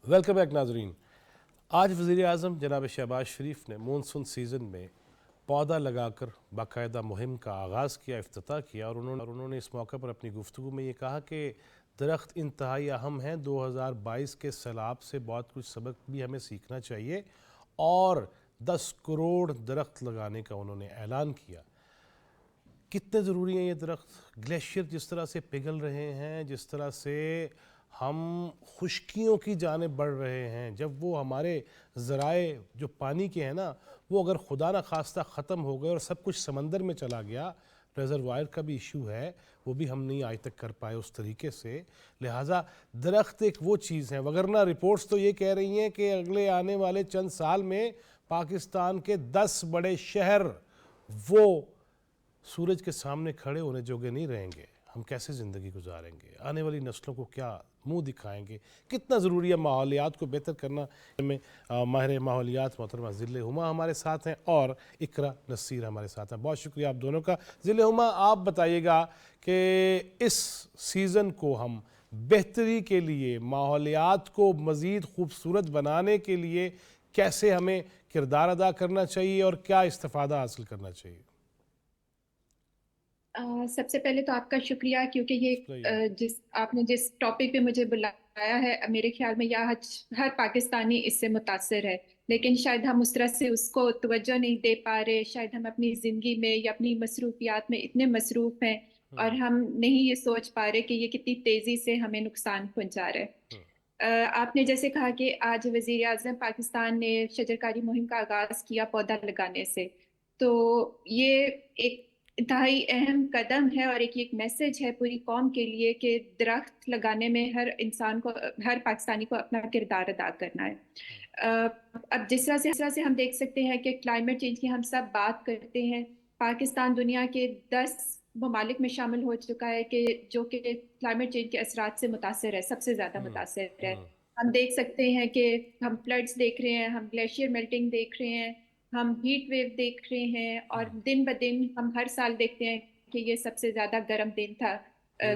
Speaker 1: ویلکم بیک ناظرین. آج وزیر اعظم جناب شہباز شریف نے مونسون سیزن میں پودا لگا کر باقاعدہ مہم کا آغاز کیا, افتتاح کیا, اور انہوں نے اس موقع پر اپنی گفتگو میں یہ کہا کہ درخت انتہائی اہم ہیں. 2022 کے سیلاب سے بہت کچھ سبق بھی ہمیں سیکھنا چاہیے, اور 10 کروڑ درخت لگانے کا انہوں نے اعلان کیا. کتنے ضروری ہیں یہ درخت؟ گلیشیئر جس طرح سے پگھل رہے ہیں, جس طرح سے ہم خشکیوں کی جانب بڑھ رہے ہیں, جب وہ ہمارے ذرائع جو پانی کے ہیں نا وہ اگر خدا نہ خواستہ ختم ہو گئے اور سب کچھ سمندر میں چلا گیا، ریزروائر کا بھی ایشو ہے، وہ بھی ہم نہیں آج تک کر پائے اس طریقے سے. لہٰذا درخت ایک وہ چیز ہے، وگرنہ رپورٹس تو یہ کہہ رہی ہیں کہ اگلے آنے والے چند سال میں پاکستان کے 10 بڑے شہر وہ سورج کے سامنے کھڑے ہونے جوگے نہیں رہیں گے. ہم کیسے زندگی گزاریں گے؟ آنے والی نسلوں کو کیا منہ دکھائیں گے؟ کتنا ضروری ہے ماحولیات کو بہتر کرنا. میں ماہر ماحولیات محترمہ ذل ہما ہمارے ساتھ ہیں اور اقرا نصیر ہمارے ساتھ ہیں. بہت شکریہ آپ دونوں کا. ذل ہما، آپ بتائیے گا کہ اس سیزن کو ہم بہتری کے لیے، ماحولیات کو مزید خوبصورت بنانے کے لیے کیسے ہمیں کردار ادا کرنا چاہیے اور کیا استفادہ حاصل کرنا چاہیے؟
Speaker 5: سب سے پہلے تو آپ کا شکریہ، کیونکہ یہ آپ نے جس ٹاپک پہ مجھے بلایا ہے، میرے خیال میں ہر پاکستانی اس سے متاثر ہے، لیکن شاید ہم اس طرح سے اس کو توجہ نہیں دے پا رہے. شاید ہم اپنی زندگی میں یا اپنی مصروفیات میں اتنے مصروف ہیں اور ہم نہیں یہ سوچ پا رہے کہ یہ کتنی تیزی سے ہمیں نقصان پہنچا رہا ہے. آپ نے جیسے کہا کہ آج وزیر اعظم پاکستان نے شجرکاری مہم کا آغاز کیا پودا لگانے سے، تو یہ ایک انتہائی اہم قدم ہے اور ایک میسج ہے پوری قوم کے لیے کہ درخت لگانے میں ہر انسان کو، ہر پاکستانی کو اپنا کردار ادا کرنا ہے. اب جس طرح سے ہم دیکھ سکتے ہیں کہ کلائمیٹ چینج کی ہم سب بات کرتے ہیں، پاکستان دنیا کے 10 ممالک میں شامل ہو چکا ہے کہ جو کہ کلائمیٹ چینج کے اثرات سے متاثر ہے، سب سے زیادہ متاثر ہے. ہم دیکھ سکتے ہیں کہ ہم فلڈز دیکھ رہے ہیں، ہم گلیشیئر میلٹنگ دیکھ رہے ہیں، ہم ہیٹ ویو دیکھ رہے ہیں، اور دن بدن ہم ہر سال دیکھتے ہیں کہ یہ سب سے زیادہ گرم دن تھا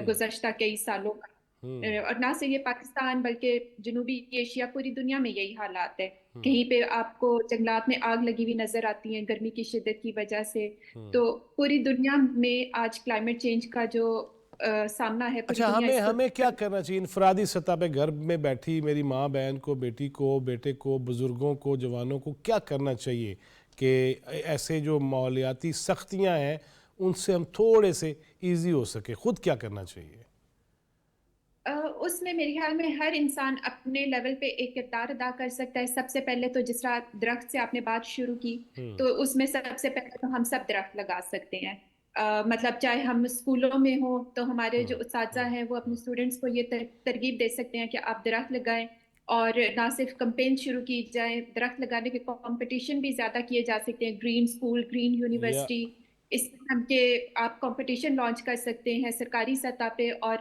Speaker 5: گزشتہ کئی سالوں کا. اور نہ صرف یہ پاکستان بلکہ جنوبی ایشیا، پوری دنیا میں یہی حالات ہے. کہیں پہ آپ کو جنگلات میں آگ لگی ہوئی نظر آتی ہیں گرمی کی شدت کی وجہ سے. تو پوری دنیا میں آج کلائمیٹ چینج کا جو سامنا ہے، پوری
Speaker 1: اچھا،
Speaker 5: دنیا
Speaker 1: ہمیں کیا کرنا چاہیے انفرادی سطح پہ؟ گھر میں بیٹھی میری ماں بہن کو، بیٹی کو، بیٹے کو، بزرگوں کو، جوانوں کو کیا کرنا چاہیے کہ ایسے جو ماحولیاتی سختیاں ہیں ان سے ہم تھوڑے سے ایزی ہو سکے؟ خود کیا کرنا چاہیے؟
Speaker 5: اس میں میرے خیال میں ہر انسان اپنے لیول پہ ایک کردار ادا کر سکتا ہے. سب سے پہلے تو جس طرح درخت سے آپ نے بات شروع کی، تو اس میں سب سے پہلے تو ہم سب درخت لگا سکتے ہیں. مطلب چاہے ہم اسکولوں میں ہوں تو ہمارے جو اساتذہ ہیں وہ اپنے اسٹوڈنٹس کو یہ ترغیب دے سکتے ہیں کہ آپ درخت لگائیں، اور نہ صرف کمپین شروع کی جائیں، درخت لگانے کے کمپٹیشن بھی زیادہ کیے جا سکتے ہیں. گرین اسکول، گرین یونیورسٹی، اس قسم کے آپ کمپٹیشن لانچ کر سکتے ہیں سرکاری سطح پہ، اور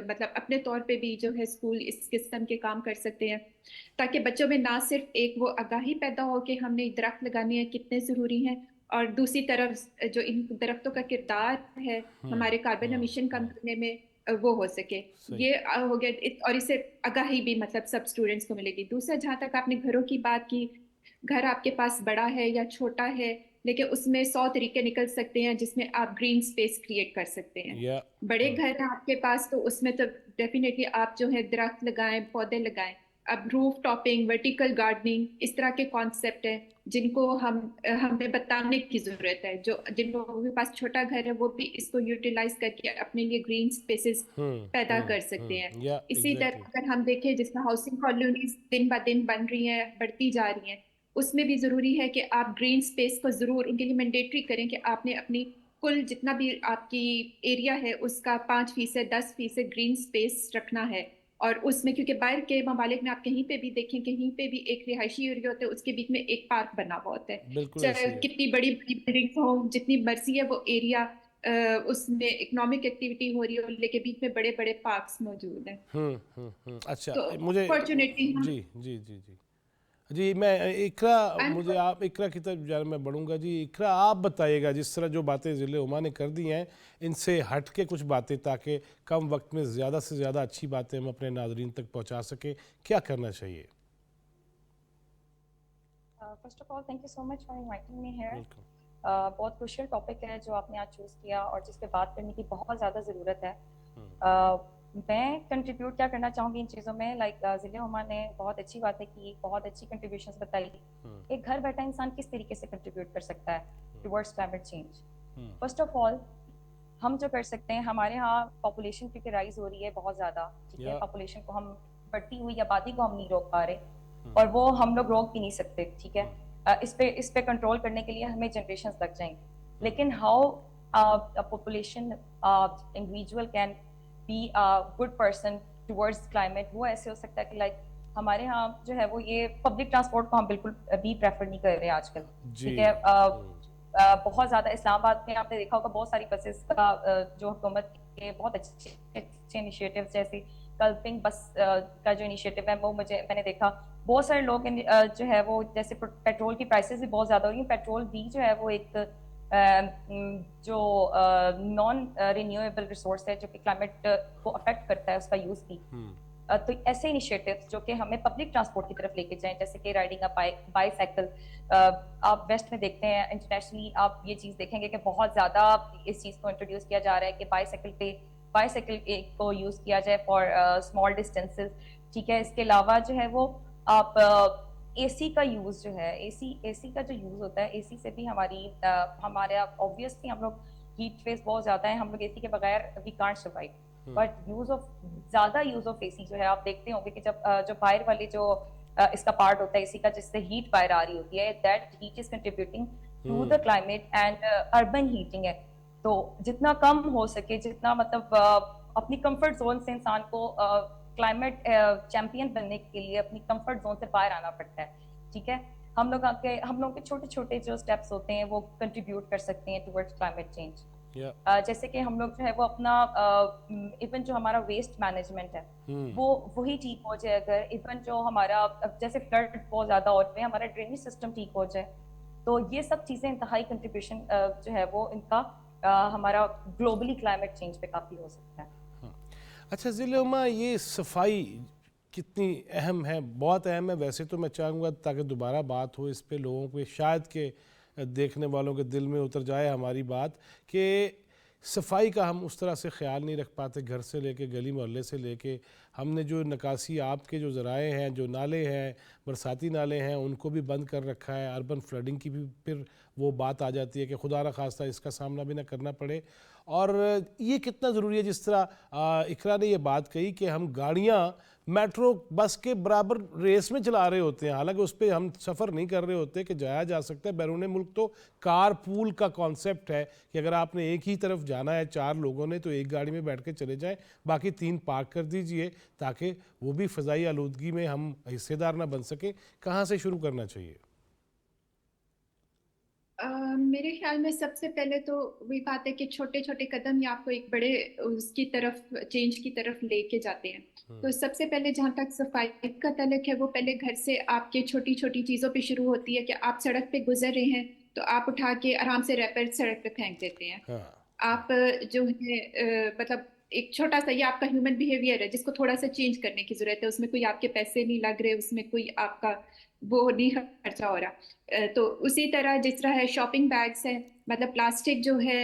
Speaker 5: مطلب اپنے طور پہ بھی جو ہے اسکول اس قسم کے کام کر سکتے ہیں، تاکہ بچوں میں نہ صرف ایک وہ آگاہی پیدا ہو کہ ہم نے درخت لگانے ہیں کتنے ضروری ہیں، اور دوسری طرف جو ان درختوں کا کردار ہے ہمارے کاربن امیشن کم کرنے میں وہ ہو سکے. یہ ہو گیا، اور اس سے آگاہی بھی مطلب سب اسٹوڈنٹس کو ملے گی. دوسرا، جہاں تک آپ نے گھروں کی بات کی، گھر آپ کے پاس بڑا ہے یا چھوٹا ہے، لیکن اس میں 100 طریقے نکل سکتے ہیں جس میں آپ گرین سپیس کریٹ کر سکتے ہیں. بڑے گھر ہیں آپ کے پاس تو اس میں تو ڈیفینیٹلی آپ جو ہے درخت لگائیں، پودے لگائیں. اب روف ٹاپنگ، ورٹیکل گارڈننگ، اس طرح کے کانسیپٹ ہیں جن کو ہمیں بتانے کی ضرورت ہے. جن لوگوں کے پاس چھوٹا گھر ہے وہ بھی اس کو یوٹیلائز کر کے اپنے لیے گرین سپیسز پیدا کر سکتے ہیں. اسی طرح اگر ہم دیکھیں جس میں ہاؤسنگ کالونیز دن بہ دن بن رہی ہیں، بڑھتی جا رہی ہیں، اس میں بھی ضروری ہے کہ آپ گرین سپیس کو ضرور ان کے لیے مینڈیٹری کریں کہ آپ نے اپنی کل جتنا بھی آپ کی ایریا ہے اس کا 5%، 10% گرین سپیس رکھنا ہے. اور اس میں کیونکہ باہر کے ممالک میں آپ کہیں پہ بھی دیکھیں، کہیں پہ بھی ایک رہائشی ایریا ہوتا ہے، اس کے بیچ میں ایک پارک بنا ہوا ہوتا ہے. چاہے کتنی بڑی بڑی بلڈنگز ہوں، جتنی مرضی ہے وہ ایریا، اس میں اکنامک ایکٹیویٹی ہو رہی ہو، لیکن بیچ میں بڑے بڑے پارکس موجود ہیں.
Speaker 1: اچھا،
Speaker 5: تو
Speaker 1: مجھے
Speaker 5: اپارچونیٹی
Speaker 1: جی میں آپ اقرا کی طرف جانے میں بڑھوں گا. جی اقرا، آپ بتائیے گا، جس طرح جو باتیں ذل ہما نے کر دی ہیں ان سے ہٹ کے کچھ باتیں، تاکہ کم وقت میں زیادہ سے زیادہ اچھی باتیں ہم اپنے ناظرین تک پہنچا سکیں. کیا کرنا چاہیے؟
Speaker 6: First of all thank you so much for inviting me here. بہت کروشل ٹاپک ہے جو آپ نے آج چوز کیا اور جس پہ بات کرنے کی بہت زیادہ ضرورت ہے. میں کنٹریبیوٹ کیا کرنا چاہوں گی ان چیزوں میں، لائک ذل ہما نے بہت اچھی باتیں کی، بہت اچھی کنٹریبیوشنز بتائی. ایک گھر بیٹھا انسان کس طریقے سے کنٹریبیوٹ کر سکتا ہے towards climate change. First of all ہم جو کر سکتے ہیں، ہمارے ہاں پاپولیشن کیونکہ رائز ہو رہی ہے بہت زیادہ، ٹھیک ہے، پاپولیشن کو ہم بڑھتی ہوئی آبادی کو ہم نہیں روک پا رہے، اور وہ ہم لوگ روک بھی نہیں سکتے، ٹھیک ہے. इस पे कंट्रोल करने के लिए हमें जनरेशंस लग जाएंगे, लेकिन how a population individual can be a good person towards climate, वो ऐसे हो सकता है कि लाइक हमारे यहाँ जो है वो ये पब्लिक ट्रांसपोर्ट को हम बिल्कुल भी प्रेफर नहीं कर रहे आजकल, ठीक है। बहुत ज़्यादा इस्लामाबाद में आपने देखा होगा बहुत सारी बसेस का जो हुकूमत के बहुत अच्छे इनिशिएटिव, जैसे कल पिंक बस का जो इनिशिएटिव है वो मैंने देखा बहुत सारे लोग जो है वो, जैसे पेट्रोल की प्राइसेस भी बहुत ज़्यादा हो रही है, पेट्रोल भी जो है वो एक जो नॉन रिन्यूएबल रिसोर्स है जो कि क्लाइमेट को अफेक्ट करता है उसका यूज़ भी। तो ऐसे इनिशिएटिव्स जो कि हमें पब्लिक ट्रांसपोर्ट की तरफ लेके जाएं, जैसे कि राइडिंग अ बाईसाइकिल, आप वेस्ट में देखते हैं, इंटरनेशनली आप ये चीज़ देखेंगे कि बहुत ज़्यादा इस चीज़ को इंट्रोड्यूस किया जा रहा है कि बाईसाइकिल को यूज़ किया जाए फॉर स्मॉल डिस्टेंसेस, ठीक है। इसके अलावा जो है वो आप एसी का यूज़ जो है, एसी का जो यूज़ होता है, एसी से भी हमारे ऑब्वियसली हम लोग हीट फेस बहुत ज़्यादा है, हम लोग एसी के बगैर वी कांट सर्वाइव, बट ज़्यादा यूज़ ऑफ एसी जो है आप देखते होंगे कि जब बाहर वाले जो इसका पार्ट होता है एसी का, जिससे हीट बाहर आ रही होती है, that heat is contributing to the climate and urban heating है। तो जितना कम हो सके, जितना मतलब अपनी कंफर्ट जोन से इंसान को क्लाइमेट चैंपियन बनने के लिए अपनी कंफर्ट जोन से बाहर आना पड़ता है, ठीक है। हम लोग के छोटे छोटे जो स्टेप्स होते हैं वो कंट्रीब्यूट कर सकते हैं टुवर्ड्स क्लाइमेट चेंज। जैसे कि हम लोग जो है वो अपना इवन जो हमारा वेस्ट मैनेजमेंट है वो वही ठीक हो जाए, अगर इवन जो हमारा जैसे फ्लड बहुत ज्यादा हो रहे हैं, हमारा ड्रेनेज सिस्टम ठीक हो जाए, तो ये सब चीजें इंतहाई कंट्रीब्यूशन जो है वो इनका हमारा ग्लोबली क्लाइमेट चेंज पे काफी हो सकता है।
Speaker 1: अच्छा ज़िले-उमा, ये सफाई कितनी अहम है? बहुत अहम है। वैसे तो मैं चाहूँगा ताकि दोबारा बात हो इस पे, लोगों को शायद के देखने वालों के दिल में उतर जाए हमारी बात कि सफाई का हम उस तरह से ख्याल नहीं रख पाते, घर से लेके गली मोहल्ले से लेके हमने जो निकासी आपके जो ज़राए हैं, जो नाले हैं, बरसाती नाले हैं, उनको भी बंद कर रखा है। अर्बन फ्लडिंग की भी फिर वो बात आ जाती है कि खुदा न खास्ता इसका सामना भी ना करना पड़े। और ये कितना ज़रूरी है, जिस तरह इकरा ने ये बात कही कि हम गाड़ियाँ मेट्रो बस के बराबर रेस में चला रहे होते हैं, हालांकि उस पर हम सफ़र नहीं कर रहे होते कि जाया जा सकता है। बैरून मुल्क तो कार पूल का कॉन्सेप्ट है कि अगर आपने एक ही तरफ जाना है 4 लोगों ने, तो एक गाड़ी में बैठ के चले जाएं, बाकी 3 पार्क कर दीजिए, ताकि वो भी फ़ज़ाई आलूदगी में हम हिस्सेदार ना बन सकें। कहाँ से शुरू करना चाहिए?
Speaker 5: मेरे ख्याल में सबसे पहले तो वही बात है कि छोटे छोटे कदम ही आपको एक बड़े उसकी तरफ, चेंज की तरफ लेके जाते हैं। तो सबसे पहले जहाँ तक सफाई का तल्लुक है, वो पहले घर से आपके छोटी छोटी चीज़ों पे शुरू होती है कि आप सड़क पे गुजर रहे हैं तो आप उठा के आराम से रैपर सड़क पे फेंक देते हैं। आप जो है मतलब एक छोटा सा, ये आपका ह्यूमन बिहेवियर है जिसको थोड़ा सा चेंज करने की जरूरत है। उसमें कोई आपके पैसे नहीं लग रहे, उसमें कोई आपका वो नहीं खर्चा हो रहा। तो उसी तरह जिस तरह है शॉपिंग बैग्स है, मतलब प्लास्टिक जो है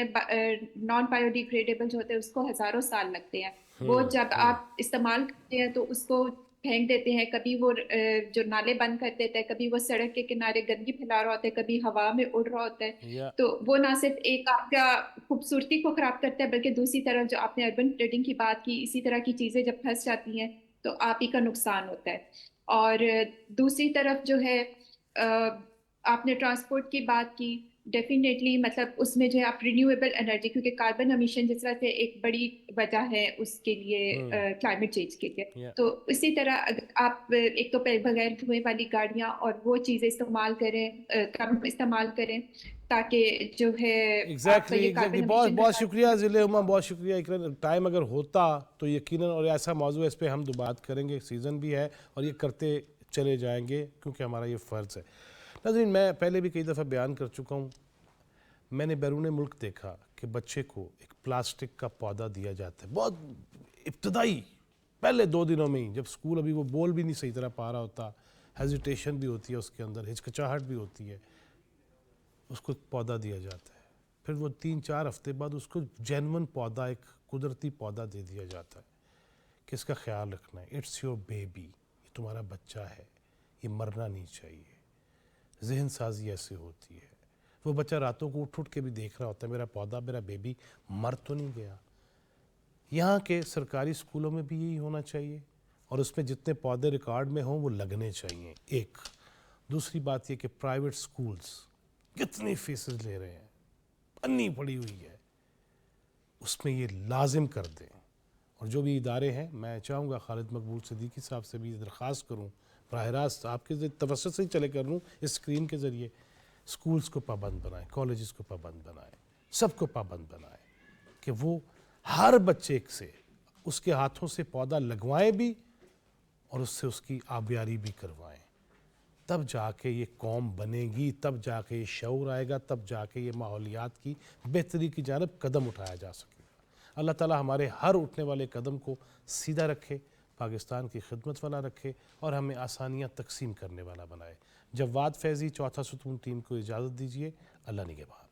Speaker 5: नॉन बायोडिग्रेडेबल जो होते हैं उसको हजारों साल लगते हैं, वो जब आप इस्तेमाल करते हैं तो उसको फेंक देते हैं। कभी वो जो नाले बंद कर देता है, कभी वो सड़क के किनारे गंदगी फैला रहा होता है, कभी हवा में उड़ रहा होता है। तो वो ना सिर्फ एक आपका खूबसूरती को खराब करता है, बल्कि दूसरी तरफ जो आपने अर्बन फ्लडिंग की बात की, इसी तरह की चीजें जब फंस जाती हैं तो आप ही का नुकसान होता है। और दूसरी तरफ जो है आपने ट्रांसपोर्ट की बात की, डेफिनेटली मतलब उसमें जो है आप रिन्यूएबल एनर्जी, क्योंकि कार्बन एमिशन जिस तरह से एक बड़ी वजह है उसके लिए क्लाइमेट चेंज के लिए, तो इसी तरह अगर आप एक तो बगैर धुएं वाली गाड़ियां और वो चीजें इस्तेमाल करें, कम इस्तेमाल करें, ताकि जो है
Speaker 1: एग्जैक्टली बहुत बहुत शुक्रिया ज़िले-उमा, बहुत शुक्रिया इकरा। टाइम अगर होता तो यकीनन, और ऐसा मौजूद है, इस पर हम तो बात करेंगे, सीज़न भी है और ये करते चले जाएंगे क्योंकि हमारा ये फ़र्ज़ है। नाज़रीन, मैं पहले भी कई दफ़ा बयान कर चुका हूँ, मैंने बैरून मुल्क देखा कि बच्चे को एक प्लास्टिक का पौधा दिया जाता है, बहुत इब्तदाई पहले 2 दिनों में ही, जब स्कूल अभी वो बोल भी नहीं सही तरह पा रहा होता, हेजिटेशन भी होती है उसके अंदर, हिचकिचाहट भी होती है, उसको पौधा दिया जाता है। फिर वो 3-4 हफ्ते बाद उसको जेन्युइन पौधा, एक कुदरती पौधा दे दिया जाता है कि इसका ख्याल रखना है, इट्स योर बेबी, ये तुम्हारा बच्चा है, ये मरना नहीं चाहिए। जहन साजी ऐसे होती है, वो बच्चा रातों को उठ उठ के भी देख रहा होता है, मेरा पौधा, मेरा बेबी मर तो नहीं गया। यहाँ के सरकारी स्कूलों में भी यही होना चाहिए और उसमें जितने पौधे रिकॉर्ड में हों वो लगने चाहिए। एक दूसरी बात ये कि प्राइवेट स्कूल्स कितनी फीसेस ले रहे हैं, अन्नी पड़ी हुई है, उसमें ये लाजिम कर दें। और जो भी इदारे हैं, मैं चाहूँगा खालिद मकबूल सिद्दीकी साहब से भी दरख्वास्त करूँ, बराह रास्त आपके तवज्जो से ही चले कर लूँ इस स्क्रीन के ज़रिए, स्कूल्स को पाबंद बनाएं, कॉलेजेस को पाबंद बनाएं, सबको पाबंद बनाएं कि वो हर बच्चे से उसके हाथों से पौधा लगवाएं भी और उससे उसकी आबियारी भी करवाएं। तब जाके ये कौम बनेगी, तब जाके ये शऊर आएगा, तब जाके ये माहौलियात की बेहतरी की जानब कदम उठाया जा सकेगा। अल्लाह ताला हमारे हर उठने वाले कदम को सीधा रखे, पाकिस्तान की खिदमत वाला रखे और हमें आसानियाँ तकसीम करने वाला बनाए। जवाद फैज़ी, चौथा सुतून टीम को इजाज़त दीजिए। अल्लाह निगहबान।